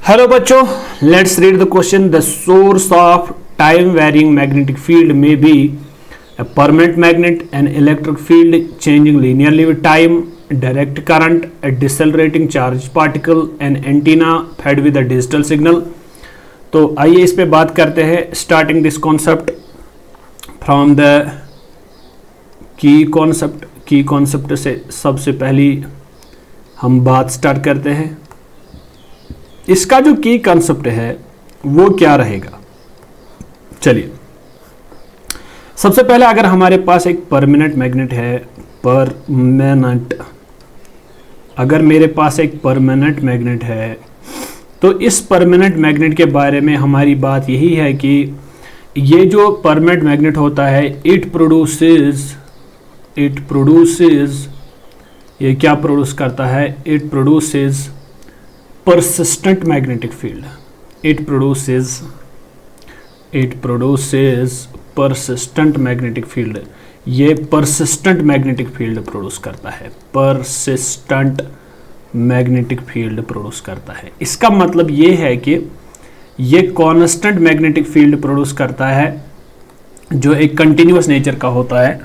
Hello बच्चों, let's read the question. The source of time varying magnetic field में B a permanent magnet, an electric field changing linearly with time, direct current, a decelerating charged particle, an antenna fed with a digital signal। तो आइए इस पे बात करते हैं। Starting this concept from the key concept से सबसे पहली हम बात स्टार्ट करते हैं। इसका जो की कॉन्सेप्ट है वो क्या रहेगा। चलिए, सबसे पहले अगर हमारे पास एक परमानेंट मैग्नेट है, अगर मेरे पास एक परमानेंट मैग्नेट है तो इस परमानेंट मैग्नेट के बारे में हमारी बात यही है कि ये जो परमानेंट मैग्नेट होता है इट प्रोड्यूसेस ये क्या प्रोड्यूस करता है? It produces persistent magnetic field। it produces persistent magnetic field। ये persistent magnetic field प्रोड्यूस करता है, persistent magnetic field प्रोड्यूस करता है। इसका मतलब ये है कि ये constant magnetic field प्रोड्यूस करता है जो एक कंटिन्यूअस नेचर का होता है।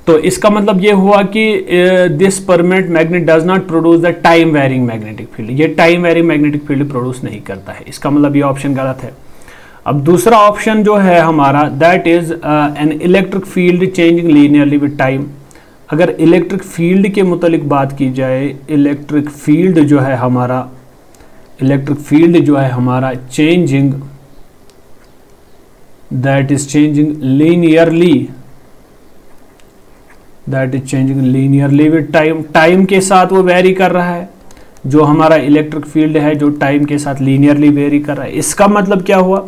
तो इसका मतलब ये हुआ कि this permanent magnet does not produce the time varying magnetic field. ये time varying magnetic field produce नहीं करता है। इसका मतलब ये ऑप्शन गलत है। अब दूसरा ऑप्शन जो है हमारा, that is an electric field changing linearly with time. अगर इलेक्ट्रिक फील्ड के मुतालिक बात की जाए, इलेक्ट्रिक फील्ड जो है हमारा changing, that is changing linearly with time. Time के साथ वो वेरी कर रहा है। जो हमारा इलेक्ट्रिक फील्ड है जो टाइम के साथ लीनियरली वेरी कर रहा है। इसका मतलब क्या हुआ?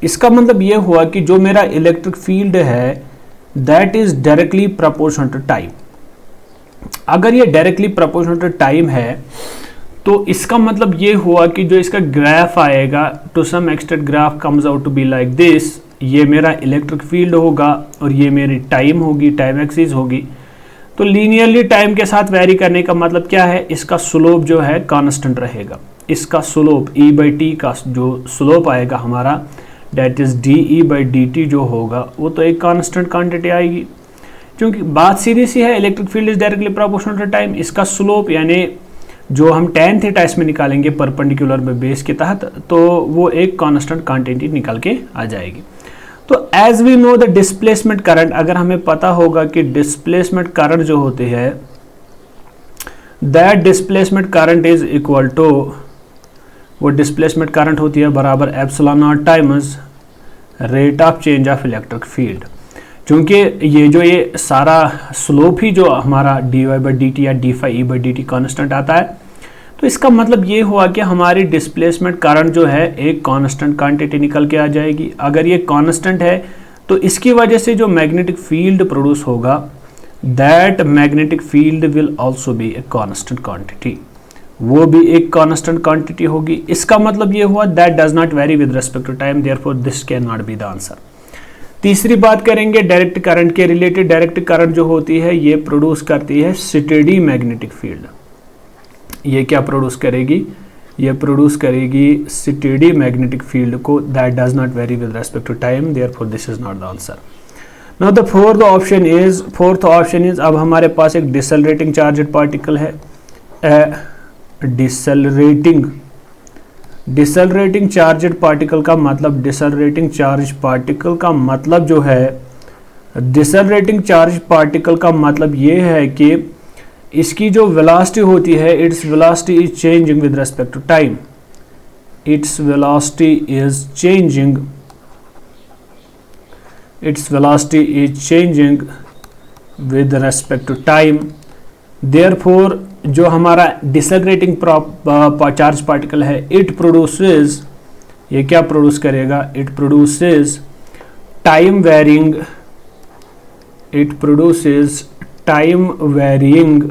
इसका मतलब ये हुआ कि जो मेरा इलेक्ट्रिक फील्ड है that is directly proportional to time. अगर ये डायरेक्टली प्रोपोर्शनल टू टाइम है तो इसका मतलब ये हुआ कि जो इसका ग्राफ आएगा, to some extent graph comes out to be like this. ये मेरा इलेक्ट्रिक फील्ड होगा और ये मेरी टाइम होगी, टाइम एक्सिस होगी। तो लीनियरली टाइम के साथ वेरी करने का मतलब क्या है? इसका स्लोप जो है कांस्टेंट रहेगा। इसका स्लोप E/t का जो स्लोप आएगा हमारा, डेट इज dE/dt जो होगा वो तो एक कांस्टेंट क्वांटिटी आएगी। क्योंकि बात सीधी सी है, electric field is directly proportional to time. इसका स्लोप यानी जो हम tan थीटा इसमें निकालेंगे परपेंडिकुलर बेस के तहत, तो वो एक कांस्टेंट क्वांटिटी निकल के आ जाएगी। तो as we know the displacement current, अगर हमें पता होगा कि डिस्प्लेसमेंट करंट जो होते हैं, that displacement current is equal to, वो डिस्प्लेसमेंट करंट होती है बराबर epsilon naught times rate of change of electric field. क्योंकि ये सारा स्लोप ही जो हमारा dy/dt या d∅e/dt कांस्टेंट आता है, तो इसका मतलब ये हुआ कि हमारी डिस्प्लेसमेंट करंट जो है एक कांस्टेंट क्वांटिटी निकल के आ जाएगी। अगर ये कांस्टेंट है तो इसकी वजह से जो मैग्नेटिक फील्ड प्रोड्यूस होगा, that magnetic field will also be a constant quantity. वो भी एक कांस्टेंट क्वांटिटी होगी। इसका मतलब ये हुआ that does not vary with respect to time, therefore this can not be the answer. तीसरी बात करेंगे डायरेक्ट करंट के रिलेटेड। डायरेक्ट करंट जो होती है ये प्रोड्यूस करती है स्टेडी मैग्नेटिक फील्ड। ये क्या प्रोड्यूस करेगी? ये प्रोड्यूस करेगी स्टेडी मैग्नेटिक फील्ड को, that does not vary with respect to time, therefore this is not the answer. Now the fourth option is, अब हमारे पास एक डिसेलरेटिंग चार्जड पार्टिकल है। डिसेलरेटिंग चार्जड पार्टिकल का मतलब, डिसेलरेटिंग चार्ज पार्टिकल का मतलब जो है, डिसेलरेटिंग चार्ज पार्टिकल का मतलब ये है कि इसकी जो वेलोसिटी होती है, its velocity is changing with respect to time. Its velocity is changing with respect to time. Therefore जो हमारा डिसेलरेटिंग चार्ज पार्टिकल है, इट प्रोड्यूसेस, ये क्या प्रोड्यूस करेगा? It produces time varying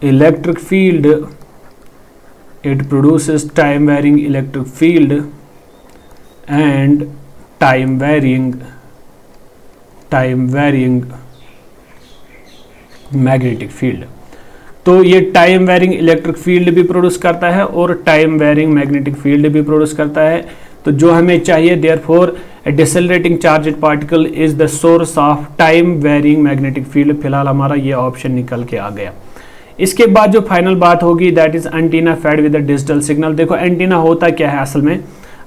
electric field। it produces time varying electric field and time varying magnetic field. तो ये time varying electric field भी produce करता है और टाइम वेरिंग मैग्नेटिक फील्ड भी प्रोड्यूस करता है। तो जो हमें चाहिए, therefore a decelerating charged particle is the source of time varying magnetic field. फिलहाल हमारा ये ऑप्शन निकल के आ गया। इसके बाद जो फाइनल बात होगी that is antenna fade with the digital signal. देखो एंटीना होता क्या है असल में,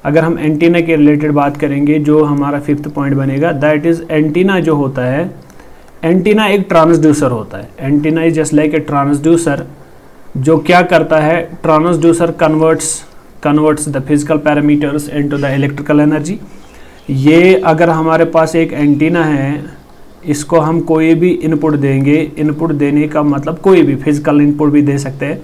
अगर हम एंटीना के रिलेटेड बात करेंगे, जो हमारा 5th पॉइंट बनेगा दैट इज एंटीना जो होता है, एंटीना एक ट्रांसड्यूसर होता है। Antenna is just like a transducer, जो क्या करता है, transducer converts the physical parameters into the electrical energy. ये अगर हमारे पास एक एंटीना है, इसको हम कोई भी इनपुट देंगे, इनपुट देने का मतलब कोई भी फिजिकल इनपुट भी दे सकते हैं।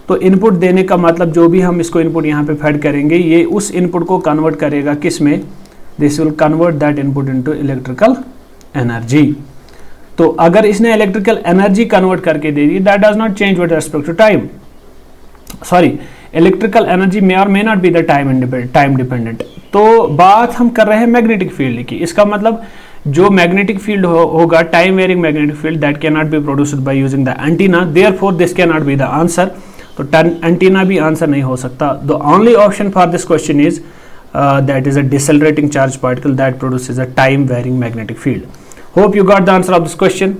तो इनपुट देने का मतलब जो भी हम इसको इनपुट यहाँ पे फेड करेंगे, ये उस इनपुट को कन्वर्ट करेगा किस में, this will convert that input into electrical energy. तो अगर इसने इलेक्ट्रिकल एनर्जी कन्वर्ट करके दे दी, that does not change with respect to time, sorry electrical energy may और may not be the time dependent. तो बात हम कर रहे हैं मैग्नेटिक फील्ड की। इसका मतलब जो मैग्नेटिक फील्ड होगा, time varying magnetic field, that can not be produced by using the antenna, therefore this can not be the answer. तो एंटीना भी आंसर नहीं हो सकता। The only option for this question is that is a decelerating charge particle that produces a time varying magnetic field. Hope you got the answer of this question.